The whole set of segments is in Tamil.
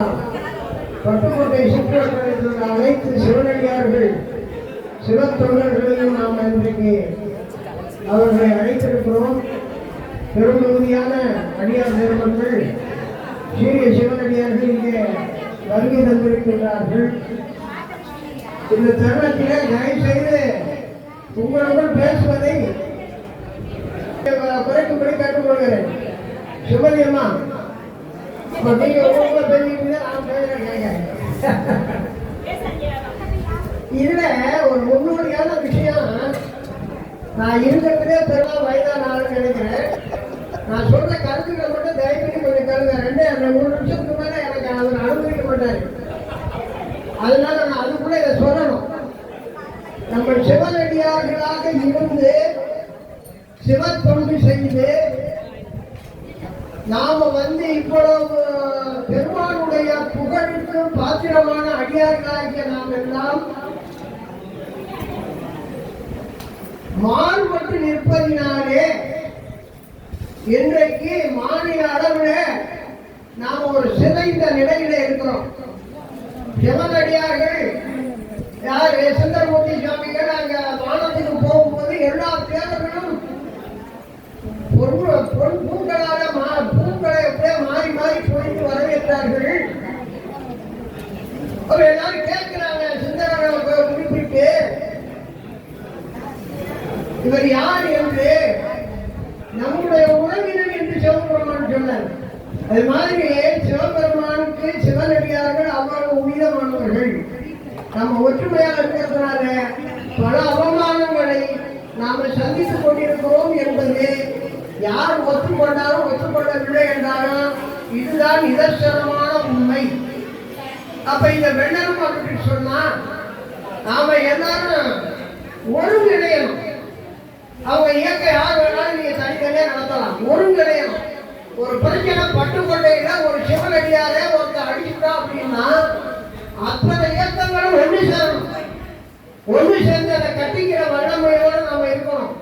பட்டுக்கோட்டை சுற்றுவட்டாரத்தில் அனைத்து சிவனடியார்கள் சிவத்தொண்டர்களையும் நாம் இன்றைக்கு அவர்களை அழைத்திருக்கிறோம். பெரும்பகுதியான அடியார் நிறுவனங்கள் சீரிய சிவனடியார்கள் இங்கே வருகை தந்திருக்கின்றார்கள். இந்த தருணத்திலே தயவு செய்து உங்களுடன் பேசுவதை குறைக்கும்படி கேட்டுக்கொள்கிறேன். சுமதியம்மா, நீங்க உங்க பேசிக்கிட்டு நான் பேசுறேன். இதுல ஒரு முன்னோடியான விஷயம், நான் இருக்கிறதுலே பெருமாள் வயதான ஆளுன்னு நினைக்கிறேன். நான் சொல்ற கருத்துக்களை மட்டும் தயவு பண்ணி கொஞ்சம் கருங்க. அந்த 3 நிமிஷத்துக்கு மேல எனக்கு அவர் அனுமதிக்க மாட்டாரு. அதனால நான் அதுக்குள்ள இதை சொல்லணும். நம்ம சிவனடியார்களாக இருந்து சிவத்தொண்டு செய்து நாம இவ்வளவு பெருமானுடைய புகழுக்கு பாத்திரமான அடியார்களாகிய நாம் எல்லாம் மாறுபட்டு நிற்பதினாலே இன்றைக்கு மாநில அளவில் நாம் ஒரு சிதைந்த நிலையில இருக்கிறோம். சிவனடியார்கள் யார் சுந்தரமூர்த்தி சுவாமிகள் அங்க வானத்துக்கு போகும்போது எல்லா தேவர்களும் பூக்களை எப்படியே மாறி மாறி போயிட்டு வரவேற்றார்கள். எல்லாரும் கேட்கிறாங்க, சுந்தரரை குறிப்பிட்டு இவர் யார் என்று. நம்முடைய உறவினர் என்று சிவபெருமான் சொன்னார். அது மாதிரி சிவபெருமானுக்கு சிவனடியார்கள் அவ்வளவு உயிரமானவர்கள். நம்ம ஒற்றுமையாக இருக்கிறதுனால பல அவமானங்களை நாம சந்தித்துக் கொண்டிருக்கிறோம் என்பது யார் ஒத்துக்கொண்டாலும் ஒத்துக்கொள்ளவில்லை என்றாலும் இதுதான் நிதர்சனமான உண்மை. அப்ப இந்த வெள்ளரும் அப்படி சொன்னா நாம எல்லாரும் ஒருங்கிணையணும். அவங்க இயக்க யார் வேணாலும் நீங்க தனித்தனியா நடத்தலாம். ஒருங்கிணையணும். ஒரு பிரச்சனை பட்டுக்கொண்டையில ஒரு சிவனடியாரே ஒருத்தர் அடிச்சுட்டா அப்படின்னா அத்தனை இயக்கங்களும் ஒன்று சேரணும். ஒன்று சேர்ந்து அதை கட்டிக்கிற வல்லமையோடு நாம இருக்கணும்.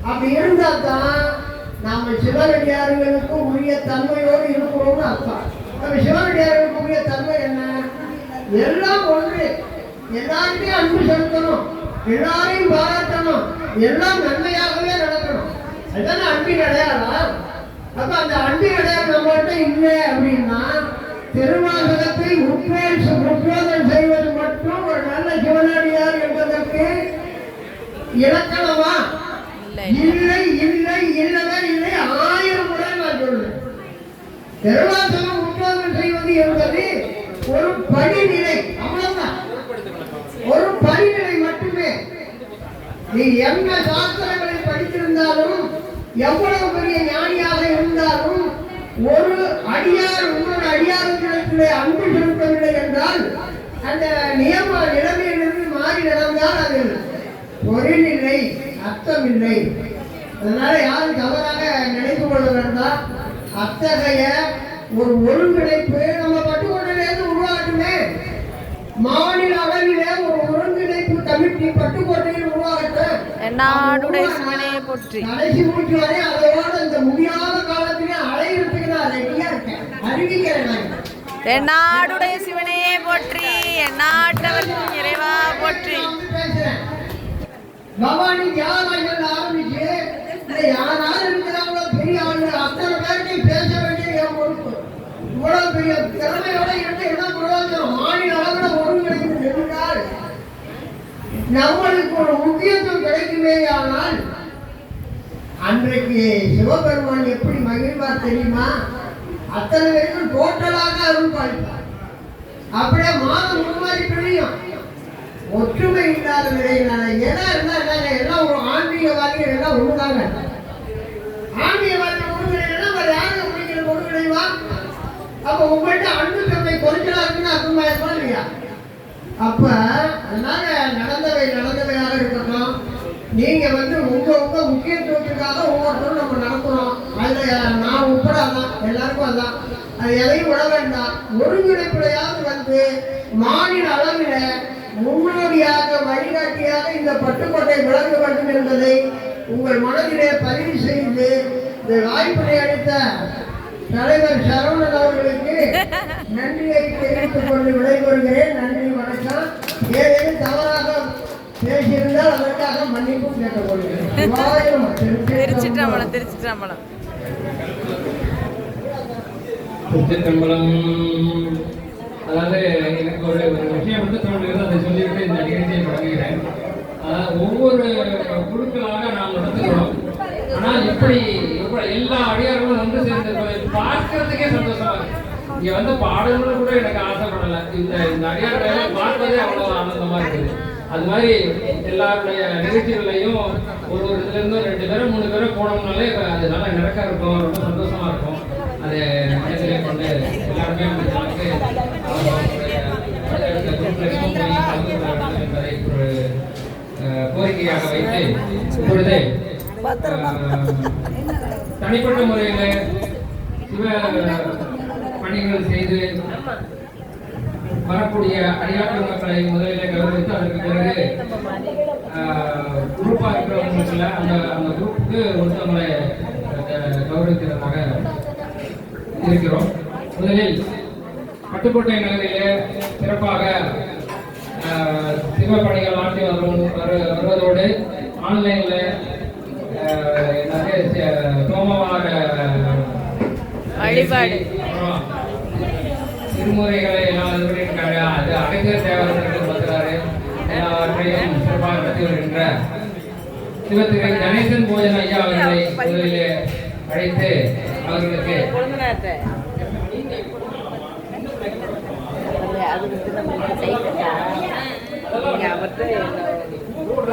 அப்படி இருந்தா தான் நாம சிவனடியார்களுக்கு உரிய தன்மையோடு இருக்கிறோம்னு அர்த்தம். நம்ம சிவனடியார்களுக்கு உரிய தன்மை என்ன? எல்லாம் ஒன்று, எல்லாருமே அன்பு செலுத்தணும், எல்லாரையும் பாராட்டணும், எல்லாம் நன்மையாகவே நடக்கணும். அதுதானே அன்பின் அடையாளம். அப்ப அந்த அன்பின் அடையாளம் நம்மகிட்ட இல்லை அப்படின்னா திருவாசகத்தை உத்வேதம் செய்வது மட்டும் ஒரு நல்ல சிவனடியார் என்பதற்கு இலக்கணமா? இல்லை இல்லை இல்லவே இல்லை. 1000 முறை நான் சொல்றேன். திருவாசகம் உத்வேதம் செய்வது என்பது ஒரு படிநிலை, அவ்வளவுதான். ஒரு படிநிலை மட்டுமே. நீ எந்த சாஸ்திரங்களை படித்திருந்தாலும் எவ்வளவு பெரிய ஞானியாக இருந்தாலும் ஒரு அடியார் இன்னொரு அடியாரத்திலே அன்பு செலுத்தவில்லை என்றால் அந்த நியம நிலைமையிலிருந்து மாறி நடந்தால் அது பொருள் இல்லை, அர்த்தம் இல்லை. அதனால யாரும் தவறாக நினைத்து கொள்ள வேண்டாம். அத்தகைய ஒரு ஒருங்கிணைப்பு நம்ம பட்டுக்கோட்டையிலிருந்து உருவாகட்டுமே. மாநில அளவிலே ஒரு ஒருங்கிணைப்பு கமிட்டி பட்டுக்கோட்டையில் உருவாகட்டும். கடைசி மூச்சு வரை அதோட இந்த முடியாத காலத்திலே அலையிறதுக்கு நான் ரெடியா இருக்கேன். அறிவிக்கிறேன். தென்னாடுடைய சிவனையே போற்றி, எந்நாட்டவர்க்கும் இறைவா போற்றி. பவானி தியாகங்கள் ஆரம்பிச்சு யாராவது இருக்கிறாங்களோ பெரிய ஆளுங்க அத்தனை பேருக்கும் பேச வேண்டிய என் பொறுப்பு. இவ்வளவு பெரிய திறமையோட இருந்து என்ன பிரயோஜனம்? மாநில அளவில் ஒருங்கிணைப்பு இருந்தால் நம்மளுக்கு ஒரு முக்கியத்துவம் கிடைக்குமே. ஆனால் அன்றைக்கு சிவபெருமான் எப்படி மகிழ்வார் தெரியுமா? அத்தனை பேருக்கும் டோட்டலாக அருள் பாலிப்பார். அப்படியே மாதம் முன்மாதிரி பிரியும். ஒற்றுமை இல்லாத நிலையிலான எல்லாம் ஒரு ஆன்மீகவாதிகள் எல்லாம் ஒண்ணுதாங்க. ஆன்மீகவாதிகள் ஒருங்கிணைனா வேற யாரும் அப்படிங்கிற ஒருங்கிணைவா? அப்ப உங்கள்கிட்ட அன்பு தன்மை குறைச்சலா இருக்குன்னு அர்த்தமா இருப்பா இல்லையா? அப்ப அதனால நடந்தவையாக இருக்கட்டும். நீங்க உங்க முக்கியத்துவத்துக்காக ஒவ்வொருத்தரும் நம்ம நடத்துறோம். அதுல நான் உட்பட அதான், எல்லாருக்கும் அதான். அது எதையும் விட வேண்டாம். ஒருங்கிணைப்புடையாவது மாநில அளவில் முன்னோடியாக வழிகாட்டியாக இந்த பட்டுக்கோட்டை விளங்க வேண்டும் என்பதை உங்கள் மனதிலே பதிவு செய்து இந்த வாய்ப்பினை அளித்த தலைவர் சரவணன் அவர்களுக்கு நன்றியை தெரிவித்துக் கொண்டு விடைபெறுகிறேன். நன்றி, வணக்கம். ஏதேனும் தவறாக பேசியிருந்தால் அதற்காக மன்னிப்பும் கேட்டுக்கொள்கிறேன். திருச்சிற்றம்பலம். திருச்சிற்றம்பலம். அதாவது எனக்கு ஒரு விஷயம் வந்து தோன்றுகிறது, அதை சொல்லிவிட்டு இந்த நிகழ்ச்சியை தொடங்குகிறேன். ஒவ்வொரு குழுக்களாக நாம் நடத்துகிறோம். ஆனால் இப்படி எல்லா அடியார்களும் வந்து சேர்ந்திருப்பதை பார்க்கறதுக்கே சந்தோஷமா இருக்கு. இங்க வந்து பாடல்களும் கூட எனக்கு ஆசைப்படலை. இந்த அடியார்களை பார்ப்பதே அவ்வளவு ஆனந்தமா இருக்குது. அது மாதிரி எல்லாருடைய நிகழ்ச்சிகளையும் ஒரு இதுல இருந்து 2 பேரும் 3 பேரும் போனோம்னாலே அது நல்லா நிறக்க இருக்கும், ரொம்ப சந்தோஷமா இருக்கும். அதை மனதிலே கொண்டு எல்லாருமே என்பதை ஒரு கோரிக்கையாக வைத்து இப்பொழுது தனிப்பட்ட முறையில் சிவ பணிகள் செய்து வரக்கூடிய அடியாட்கள் மக்களை முதலிலே கௌரவித்து அதற்கு பிறகு குரூப்பாக இருக்கிறவங்களுக்குள்ள அந்த குரூப்புக்கு ஒருத்தவங்களை கௌரவிக்கிறதாக இருக்கிறோம். முதலில் பட்டுக்கோட்டை நகரிலே சிறப்பாக சிவ பணிகள் ஆற்றி வருவதோடு ஆன்லைன்ல சோமவார வழிபாடு திருமுறைகளை எல்லாம் அது அடைக்கிற தேவர்கள் பார்க்கிறாரு. எல்லாவற்றையும் சிறப்பாக நடத்தி வருகின்ற சிவத்திரை கணேசன் போஜன் ஐயா அவர்களை முதலிலே அழைத்து அவர்களுக்கு அவருக்கு